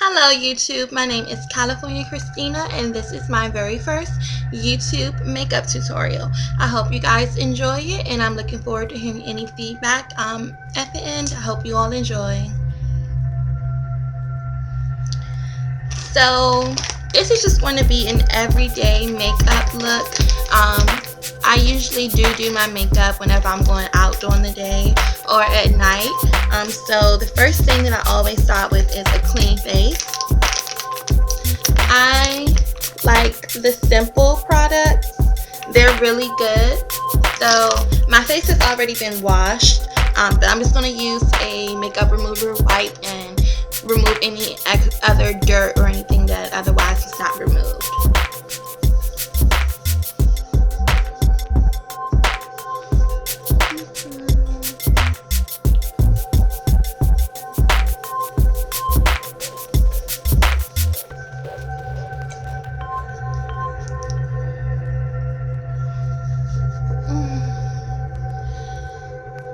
Hello YouTube, my name is California Christina and this is my very first YouTube makeup tutorial. I hope you guys enjoy it and I'm looking forward to hearing any feedback at the end. I hope you all enjoy. So this is just going to be an everyday makeup look. I usually do my makeup whenever I'm going out during the day or at night. So the first thing that I always start with is a clean face. I like the Simple products. They're really good. So my face has already been washed, but I'm just going to use a makeup remover wipe and remove any other dirt or anything that otherwise was not removed.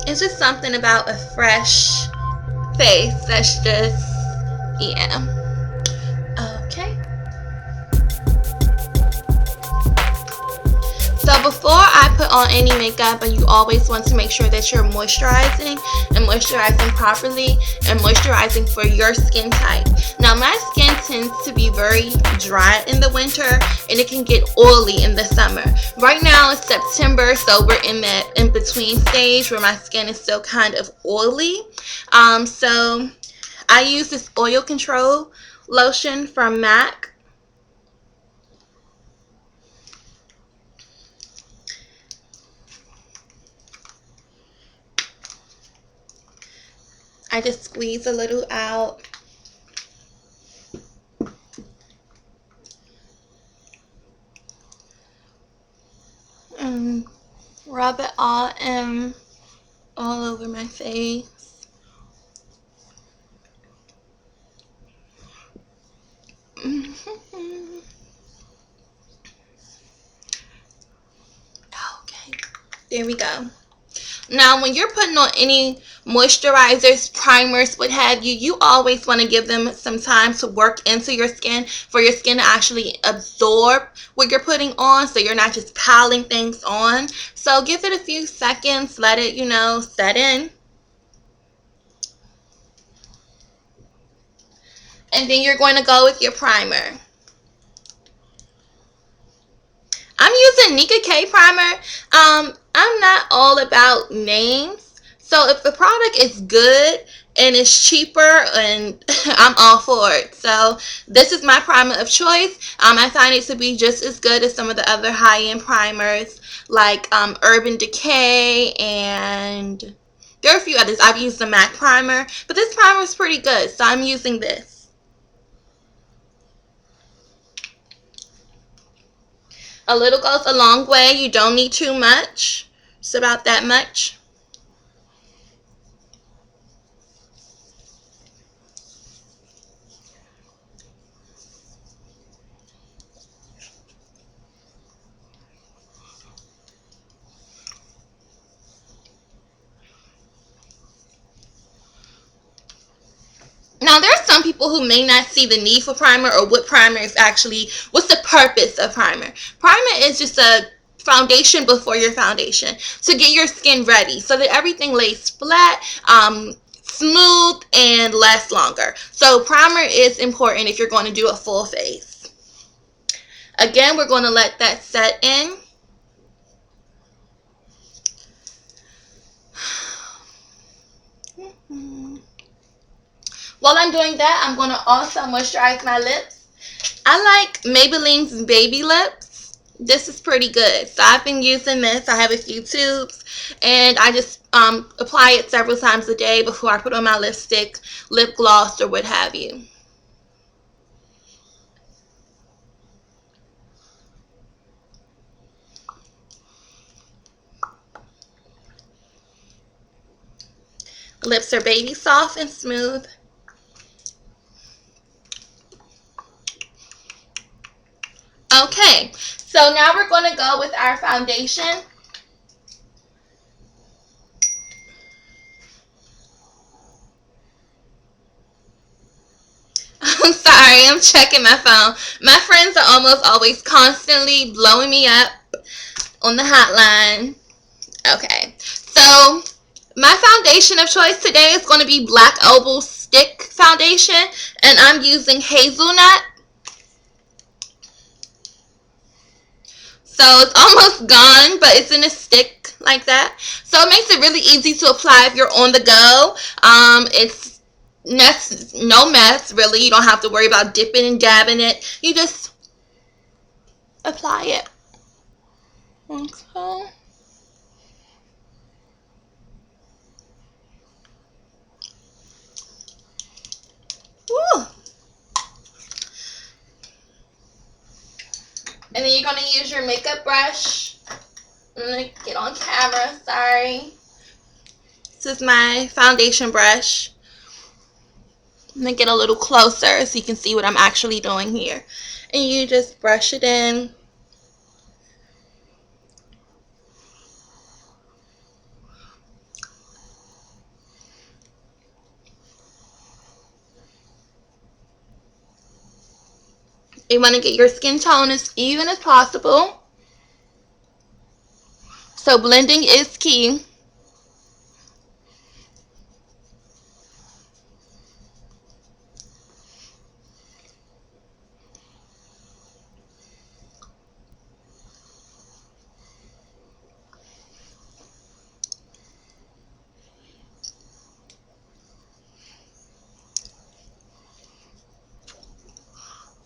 It's just something about a fresh face that's just, yeah. Okay. So before I put on any makeup, you always want to make sure that you're moisturizing and moisturizing properly and moisturizing for your skin type. Now my skin tends to be very dry in the winter and it can get oily in the summer. Right now it's September, so we're in that in-between stage where my skin is still kind of oily. So I use this oil control lotion from MAC. I just squeeze a little out. And rub it all in, all over my face. Okay, there we go. Now when you're putting on any moisturizers, primers, what have you, you always want to give them some time to work into your skin for your skin to actually absorb what you're putting on, so you're not just piling things on. So give it a few seconds, let it, set in. And then you're going to go with your primer. I'm using Nicka K primer. I'm not all about names. So if the product is good and it's cheaper, and I'm all for it. So this is my primer of choice. I find it to be just as good as some of the other high-end primers like Urban Decay, and there are a few others. I've used the MAC primer, but this primer is pretty good, so I'm using this. A little goes a long way. You don't need too much. It's about that much. Now, there are some people who may not see the need for primer or what primer is actually, what's the purpose of primer. Primer is just a foundation before your foundation to get your skin ready so that everything lays flat, smooth, and lasts longer. So primer is important if you're going to do a full face. Again, we're going to let that set in. While I'm doing that, I'm going to also moisturize my lips. I like Maybelline's Baby Lips. This is pretty good. So I've been using this. I have a few tubes, and I just apply it several times a day before I put on my lipstick, lip gloss, or what have you. Lips are baby soft and smooth. Okay, so now we're going to go with our foundation. I'm Sorry, I'm checking my phone. My friends are almost always constantly blowing me up on the hotline. Okay, so my foundation of choice today is going to be Black Opal Stick Foundation, and I'm using Hazelnut. So it's almost gone, but it's in a stick like that. So it makes it really easy to apply if you're on the go. It's no mess, really. You don't have to worry about dipping and dabbing it. You just apply it. Okay. Woo. And then you're going to use your makeup brush. I'm going to get on camera, sorry. This is my foundation brush. I'm going to get a little closer so you can see what I'm actually doing here. And you just brush it in. You want to get your skin tone as even as possible. So blending is key.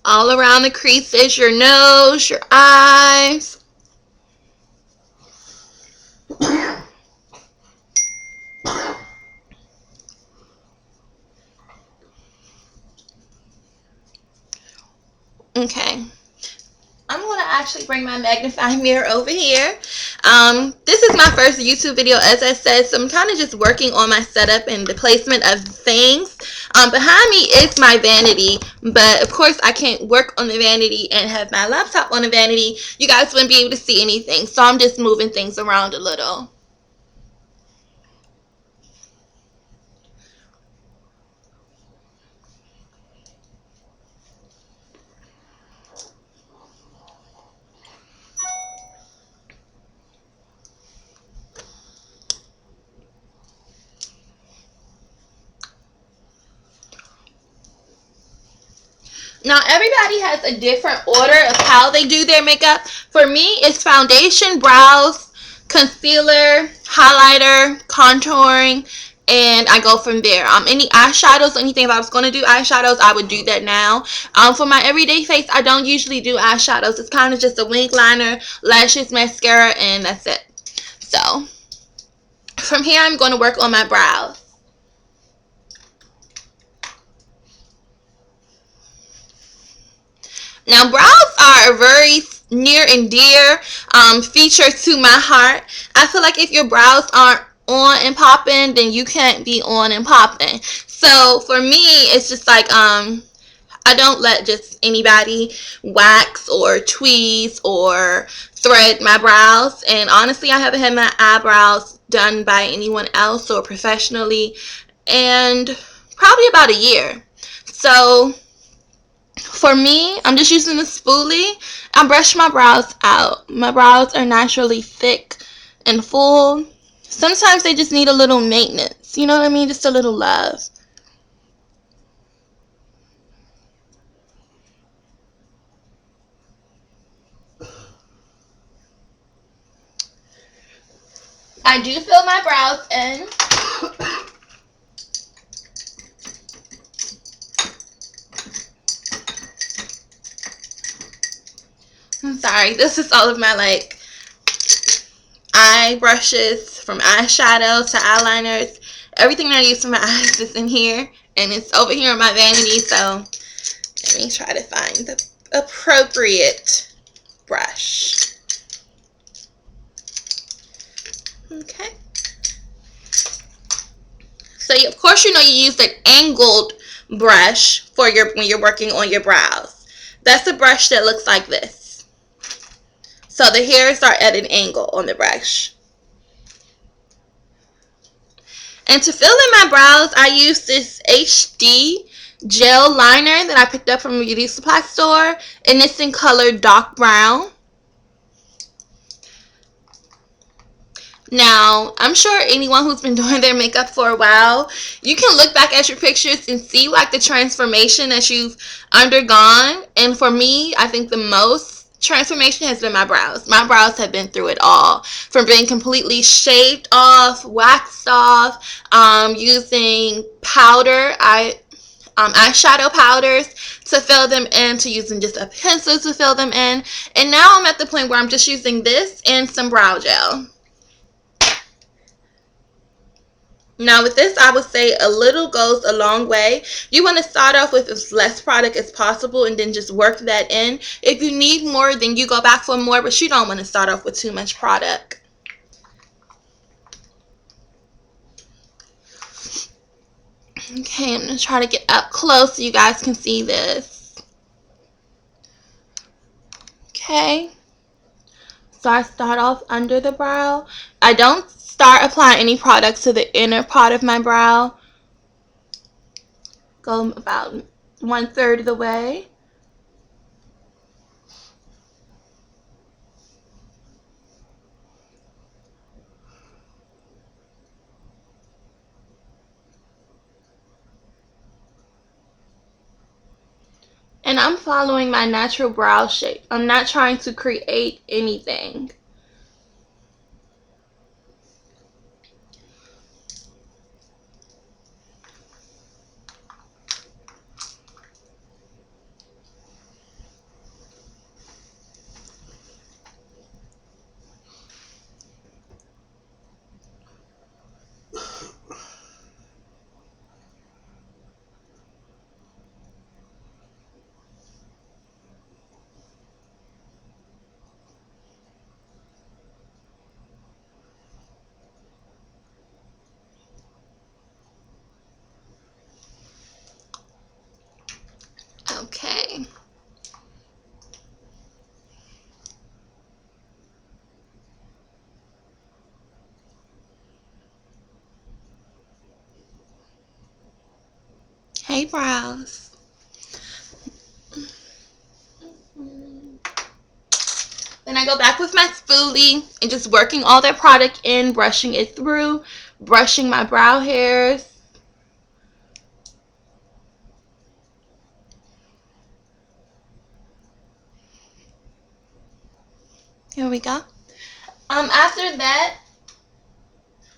All around the creases, your nose, your eyes. Okay. I'm going to actually bring my magnifying mirror over here. This is my first YouTube video, as I said, so I'm kind of just working on my setup and the placement of things. Behind me is my vanity, but of course I can't work on the vanity and have my laptop on the vanity. You guys wouldn't be able to see anything, so I'm just moving things around a little. Now, everybody has a different order of how they do their makeup. For me, it's foundation, brows, concealer, highlighter, contouring, and I go from there. Any eyeshadows, anything, if I was going to do eyeshadows, I would do that now. For my everyday face, I don't usually do eyeshadows. It's kind of just a wing liner, lashes, mascara, and that's it. So, from here, I'm going to work on my brows. Now, brows are a very near and dear feature to my heart. I feel like if your brows aren't on and popping, then you can't be on and popping. So for me, it's just like I don't let just anybody wax or tweeze or thread my brows. And honestly, I haven't had my eyebrows done by anyone else or professionally and probably about a year. So for me, I'm just using the spoolie. I brush my brows out. My brows are naturally thick and full. Sometimes they just need a little maintenance. You know what I mean? Just a little love. I do fill my brows in. I'm sorry, this is all of my eye brushes, from eyeshadow to eyeliners. Everything that I use for my eyes is in here, and it's over here in my vanity. So let me try to find the appropriate brush. Okay. So of course you use an angled brush for when you're working on your brows. That's a brush that looks like this. So the hairs are at an angle on the brush. And to fill in my brows, I use this HD gel liner that I picked up from a beauty supply store, and it's in color dark brown. Now, I'm sure anyone who's been doing their makeup for a while, you can look back at your pictures and see like the transformation that you've undergone. And for me, I think the most transformation has been my brows. My brows have been through it all, from being completely shaved off, waxed off, using powder, eyeshadow powders to fill them in, to using just a pencil to fill them in. And now I'm at the point where I'm just using this and some brow gel. Now with this, I would say a little goes a long way. You want to start off with as less product as possible and then just work that in. If you need more, then you go back for more, but you don't want to start off with too much product. Okay, I'm going to try to get up close so you guys can see this. Okay. So I start off under the brow. I don't start applying any products to the inner part of my brow. Go about 1/3 of the way. And I'm following my natural brow shape. I'm not trying to create anything. Okay. Hey, brows. Then I go back with my spoolie and just working all that product in, brushing it through, brushing my brow hairs. Here we go. After that,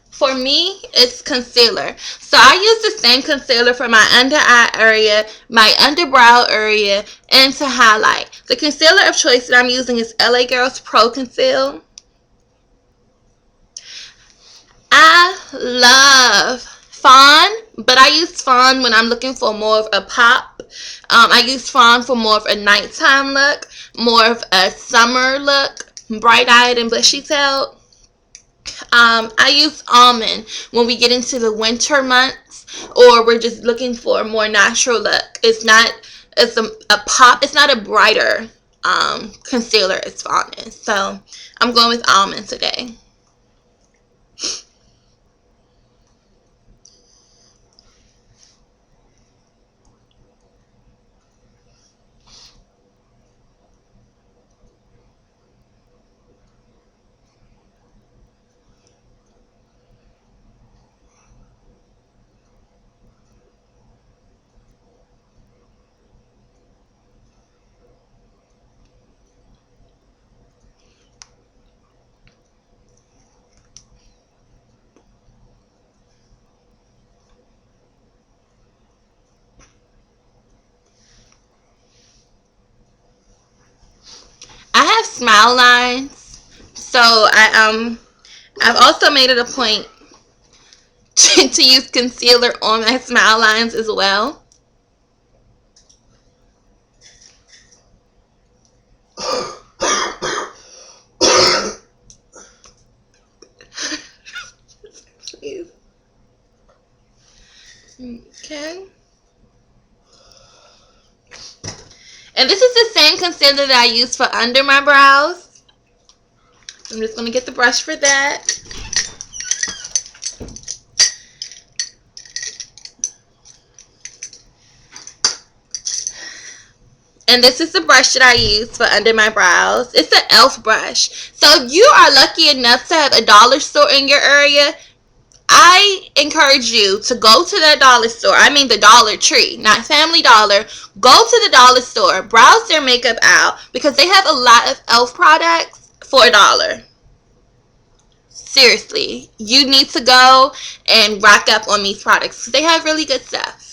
for me, it's concealer. So I use the same concealer for my under eye area, my underbrow area, and to highlight. The concealer of choice that I'm using is LA Girls Pro Conceal. I love Fawn, but I use Fawn when I'm looking for more of a pop. I use Fawn for more of a nighttime look, more of a summer look, bright-eyed and bushy-tailed. I use Almond when we get into the winter months, or we're just looking for a more natural look. It's a pop. It's not a brighter concealer as Fawn is. So I'm going with Almond today. I have smile lines, so I've also made it a point to use concealer on my smile lines as well. Okay. And this is the same concealer that I use for under my brows. I'm just going to get the brush for that. And this is the brush that I use for under my brows. It's an e.l.f. brush. So if you are lucky enough to have a dollar store in your area, I encourage you to go to the dollar store. I mean the Dollar Tree, not Family Dollar. Go to the dollar store. Browse their makeup aisle because they have a lot of e.l.f. products for $1. Seriously, you need to go and rack up on these products because they have really good stuff.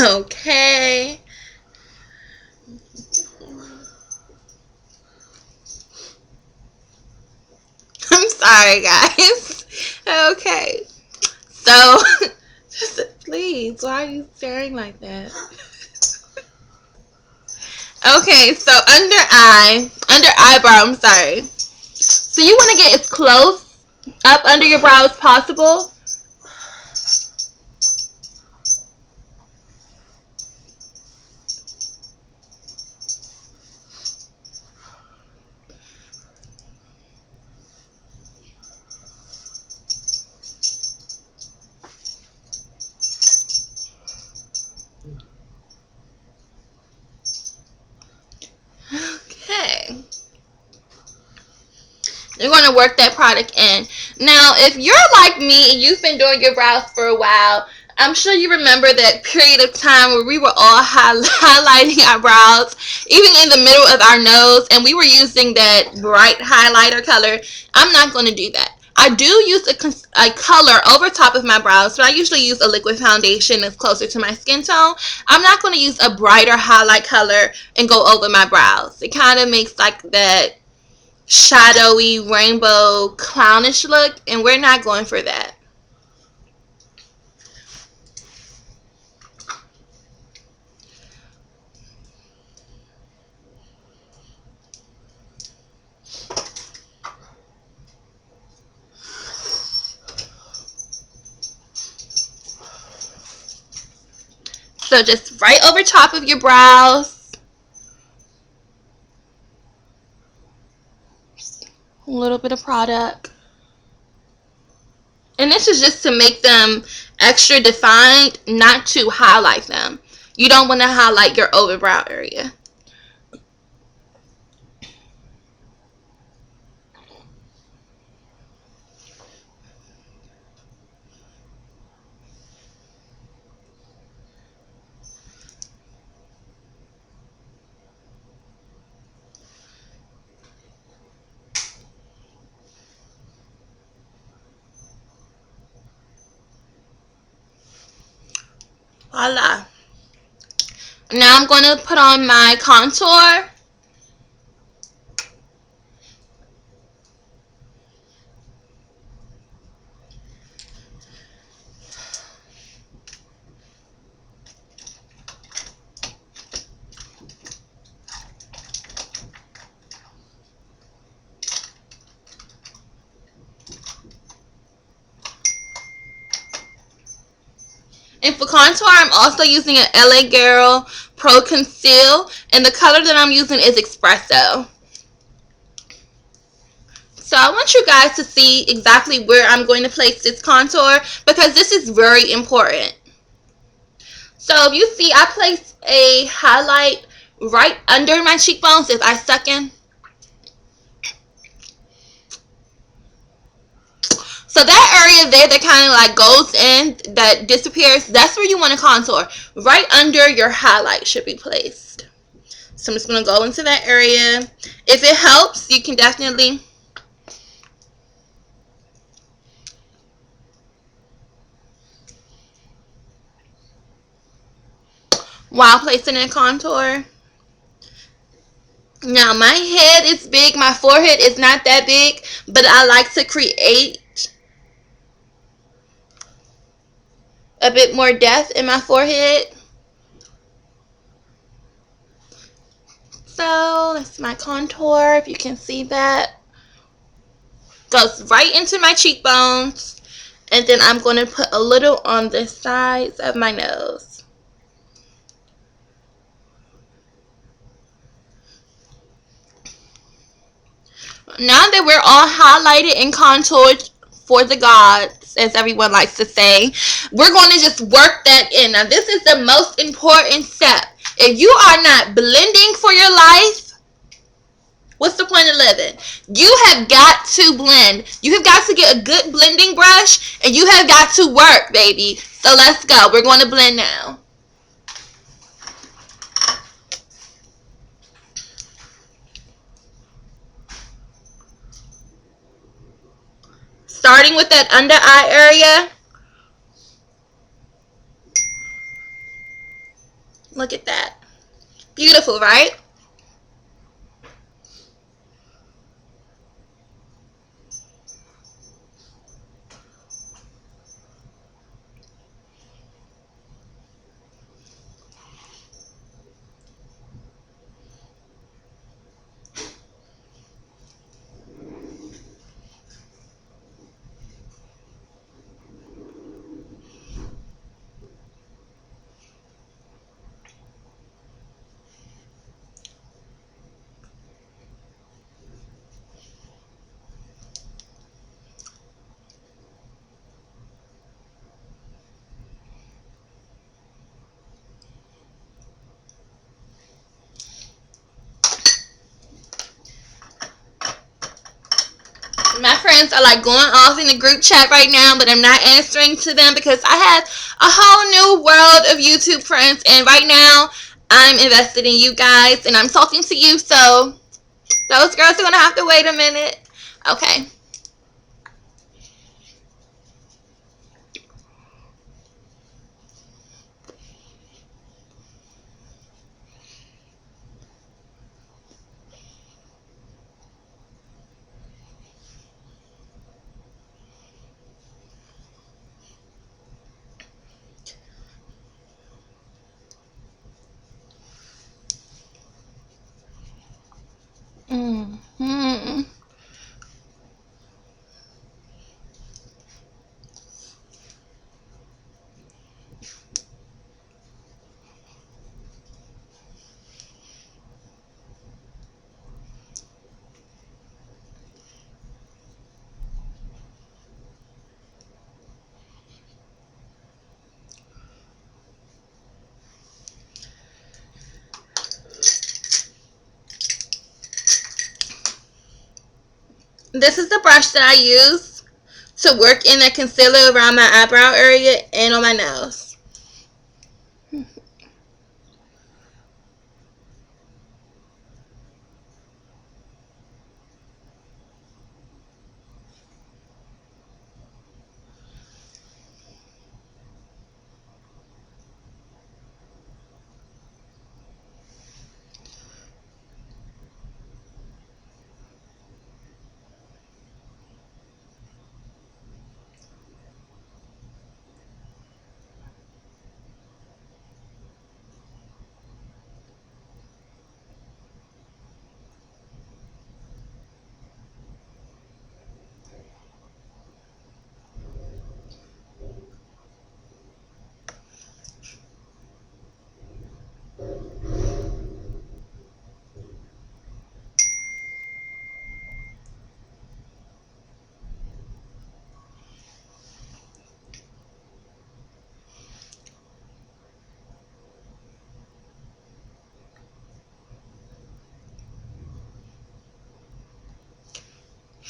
Okay. I'm sorry, guys. Okay. So, just please, why are you staring like that? Okay, so under eyebrow, I'm sorry. So you want to get as close up under your brow as possible. Okay. You're going to work that product in. Now, if you're like me and you've been doing your brows for a while, I'm sure you remember that period of time where we were all highlighting our brows, even in the middle of our nose, and we were using that bright highlighter color. I'm not going to do that. I do use a color over top of my brows, but I usually use a liquid foundation that's closer to my skin tone. I'm not going to use a brighter highlight color and go over my brows. It kind of makes like that shadowy rainbow clownish look, and we're not going for that. So just right over top of your brows, a little bit of product. And this is just to make them extra defined, not to highlight them. You don't want to highlight your overbrow area. Voila. Now I'm going to put on my contour. And for contour, I'm also using an LA Girl Pro Conceal, and the color that I'm using is Espresso. So I want you guys to see exactly where I'm going to place this contour because this is very important. So if you see, I placed a highlight right under my cheekbones if I suck in. So that area there that kind of like goes in, that disappears, that's where you want to contour. Right under your highlight should be placed. So I'm just going to go into that area. If it helps, you can definitely... while placing a contour. Now my head is big, my forehead is not that big, but I like to create a bit more depth in my forehead. So that's my contour, if you can see that. Goes right into my cheekbones, and then I'm going to put a little on the sides of my nose. now that we're all highlighted and contoured for the gods, as everyone likes to say, we're going to just work that in. Now, this is the most important step. If you are not blending for your life, what's the point of living? You have got to blend. You have got to get a good blending brush, and you have got to work, baby. So let's go. We're going to blend now. Starting with that under eye area. Look at that. Beautiful, right? My friends are like going off in the group chat right now, but I'm not answering to them because I have a whole new world of YouTube friends, and right now I'm invested in you guys and I'm talking to you, so those girls are gonna have to wait a minute. Okay. Mm-hmm. This is the brush that I use to work in the concealer around my eyebrow area and on my nose.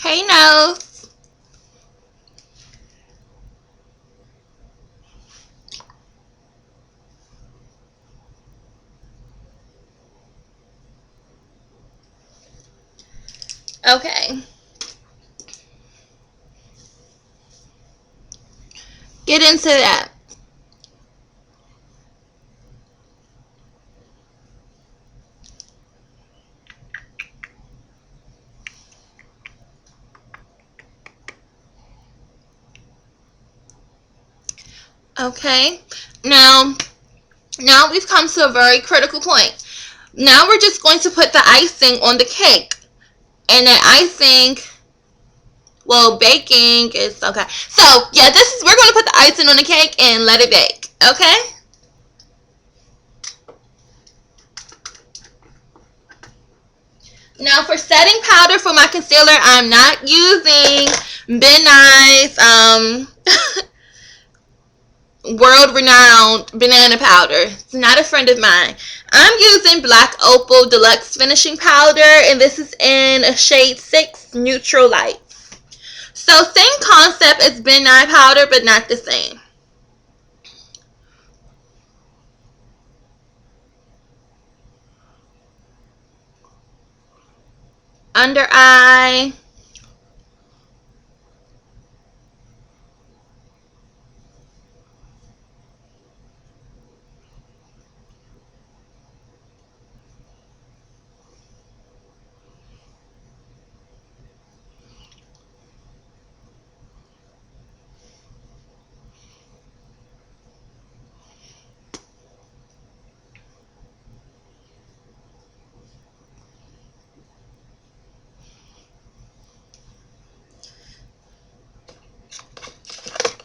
Hey, nose. Okay. Get into that. Okay. Now we've come to a very critical point. Now we're just going to put the icing on the cake. And that icing, well, baking is okay. So, yeah, we're going to put the icing on the cake and let it bake. Okay? Now for setting powder for my concealer, I'm not using Ben Nye's world-renowned banana powder. It's not a friend of mine. I'm using Black Opal Deluxe Finishing Powder, and this is in a shade 6 Neutral Light. So same concept as Ben Nye powder, but not the same. Under eye.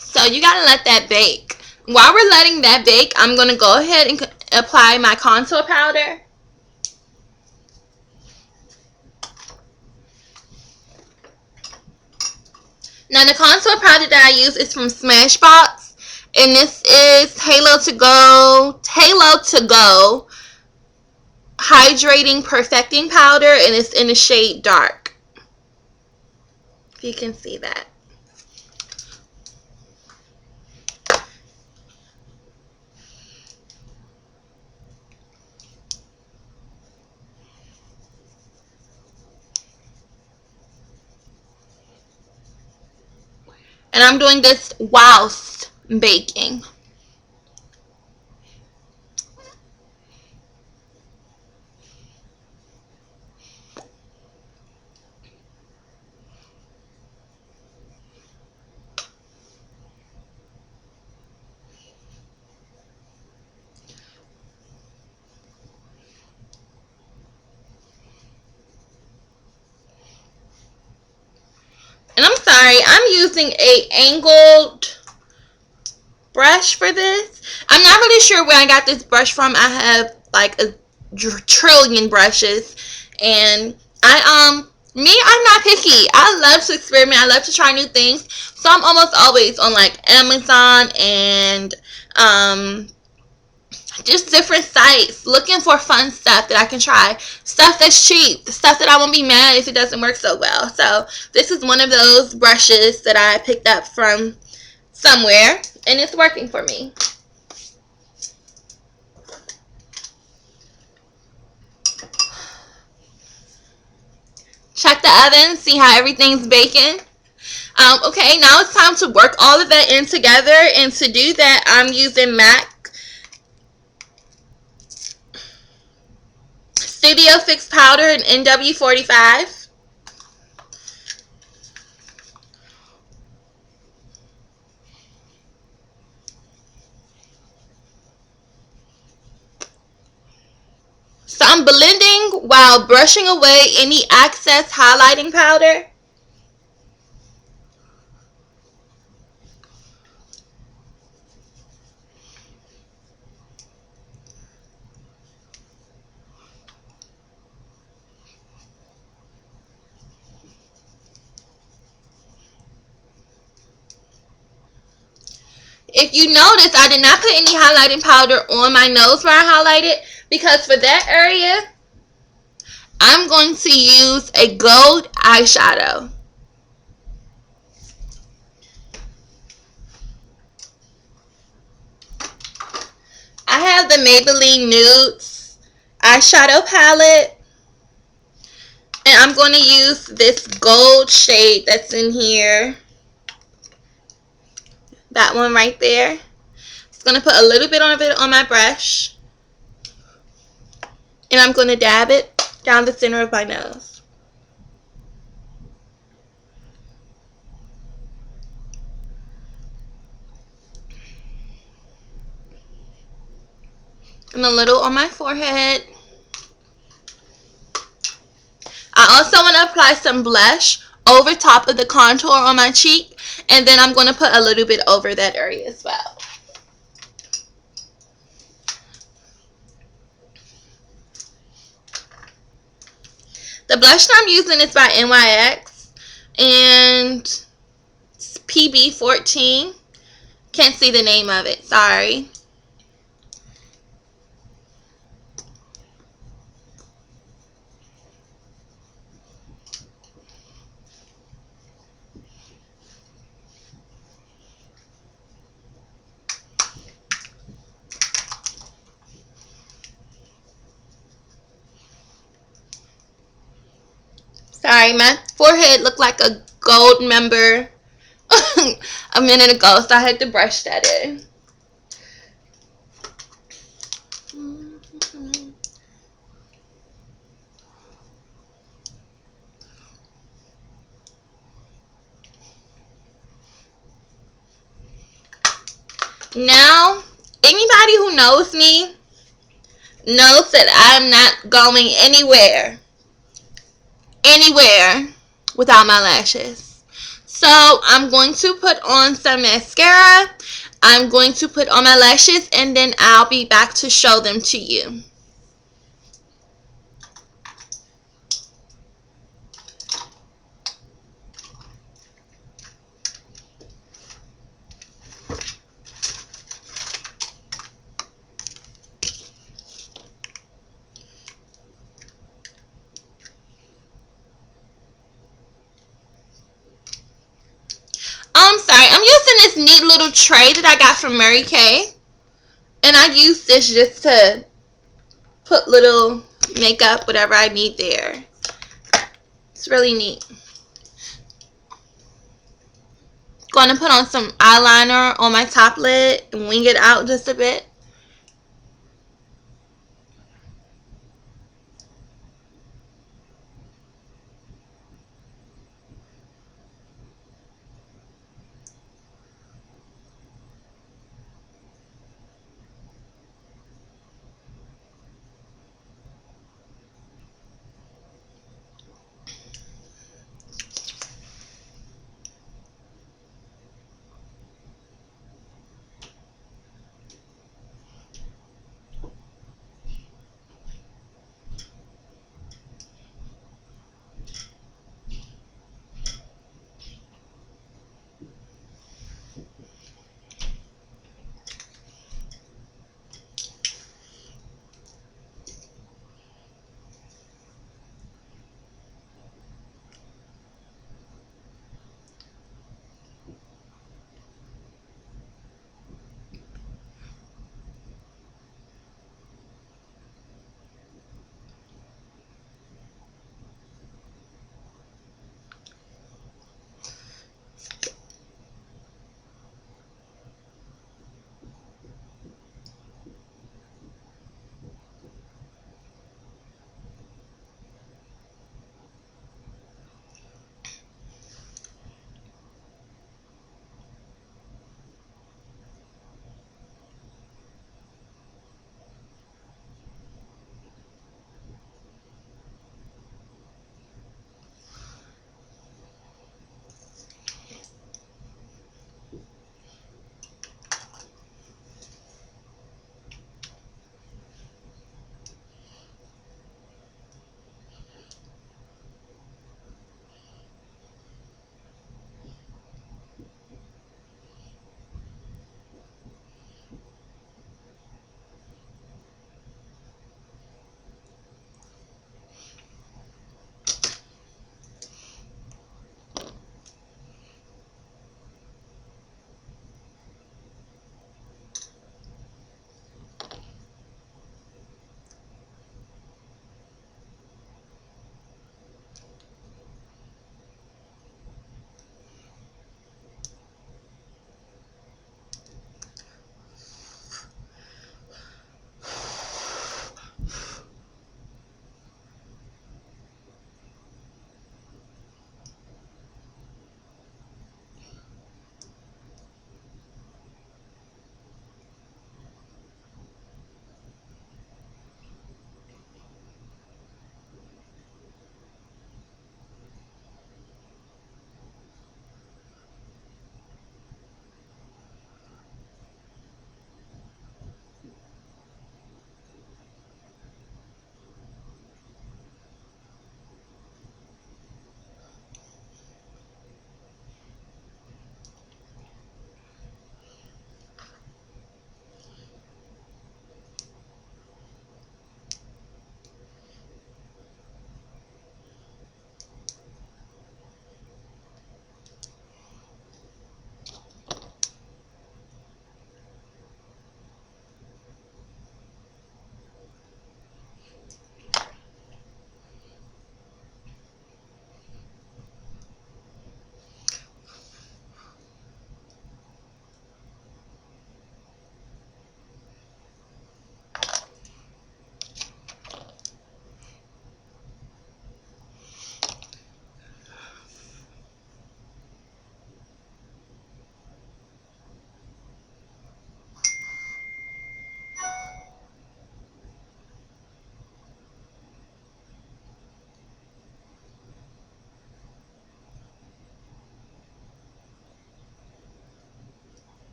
So you gotta let that bake. While we're letting that bake, I'm gonna go ahead and apply my contour powder. Now the contour powder that I use is from Smashbox, and this is Halo to Go Hydrating Perfecting Powder, and it's in the shade Dark. If you can see that. And I'm doing this whilst baking. And I'm sorry, I'm using a angled brush for this. I'm not really sure where I got this brush from. I have like a trillion brushes, and I'm not picky. I love to experiment. I love to try new things. So I'm almost always on like Amazon and just different sites looking for fun stuff that I can try. Stuff that's cheap. Stuff that I won't be mad if it doesn't work so well. So this is one of those brushes that I picked up from somewhere, and it's working for me. Check the oven, see how everything's baking. Okay, now it's time to work all of that in together, and to do that, I'm using MAC Studio Fix Powder in NW45. So I'm blending while brushing away any excess highlighting powder. If you notice, I did not put any highlighting powder on my nose where I highlighted, because for that area, I'm going to use a gold eyeshadow. I have the Maybelline Nudes eyeshadow palette, and I'm going to use this gold shade that's in here. That one right there. Just going to put a little bit of it on my brush, and I'm going to dab it down the center of my nose. And a little on my forehead. I also want to apply some blush over top of the contour on my cheek, and then I'm going to put a little bit over that area as well. The blush that I'm using is by NYX, and it's PB14. Can't see the name of it, sorry. Sorry, my forehead looked like a gold member a minute ago, so I had to brush that in. Now, anybody who knows me knows that I'm not going anywhere without my lashes. So I'm going to put on some mascara. I'm going to put on my lashes, and then I'll be back to show them to you. I'm sorry, I'm using this neat little tray that I got from Mary Kay. And I use this just to put little makeup, whatever I need there. It's really neat. Going to put on some eyeliner on my top lid and wing it out just a bit.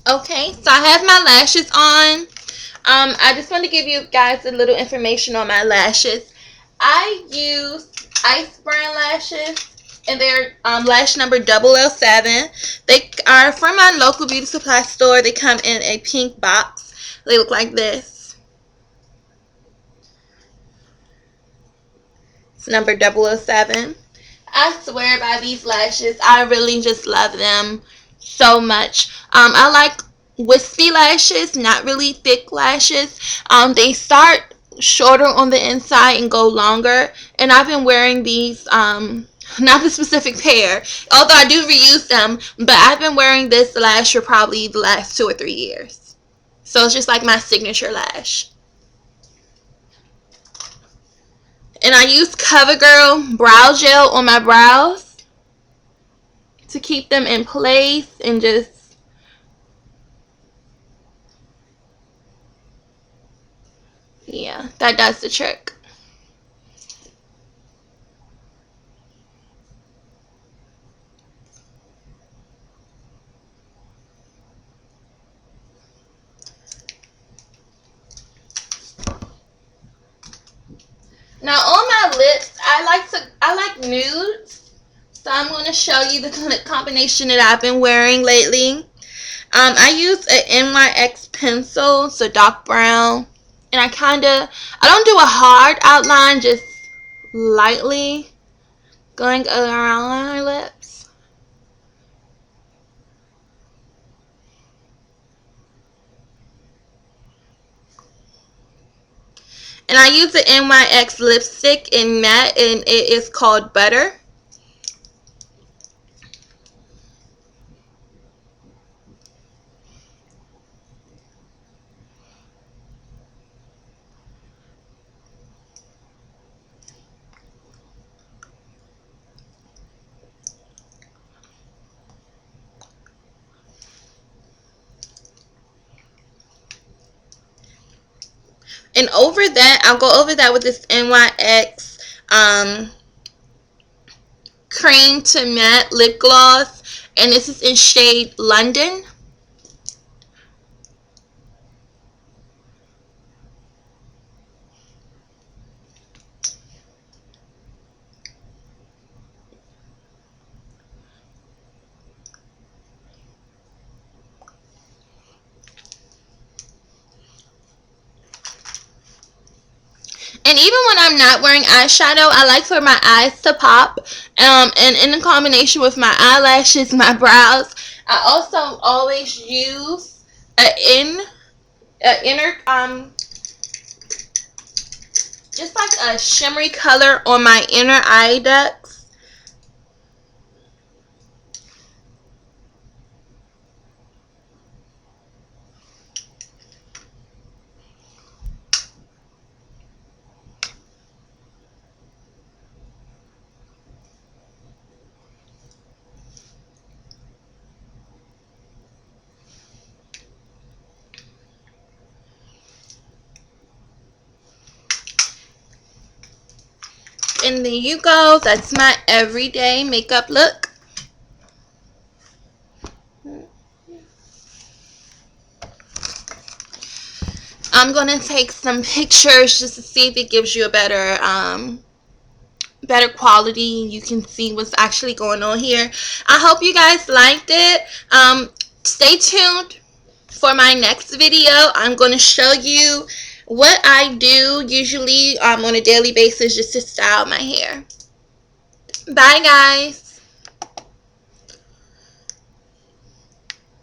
Okay, so I have my lashes on. I just want to give you guys a little information on my lashes. I use Ice Brand lashes, and they're lash number 007. They are from my local beauty supply store. They come in a pink box. They look like this. It's number 007. I swear by these lashes. I really just love them so much. I like wispy lashes, not really thick lashes. They start shorter on the inside and go longer. And I've been wearing these, not the specific pair, although I do reuse them, but I've been wearing this lash for probably the last 2 or 3 years. So it's just like my signature lash. And I use CoverGirl brow gel on my brows to keep them in place and just yeah, that does the trick. Now on my lips, I like nudes. So I'm going to show you the combination that I've been wearing lately. I use an NYX pencil, so dark brown. And I don't do a hard outline, just lightly going around my lips. And I use the NYX lipstick in matte, and it is called Butter. And over that, I'll go over that with this NYX cream to matte lip gloss. And this is in shade London. And even when I'm not wearing eyeshadow, I like for my eyes to pop. And in combination with my eyelashes, my brows, I also always use an inner, just like a shimmery color on my inner eye ducts. And there you go. That's my everyday makeup look. I'm going to take some pictures just to see if it gives you a better quality. You can see what's actually going on here. I hope you guys liked it. Stay tuned for my next video. I'm going to show you what I do usually on a daily basis just to style my hair. Bye guys.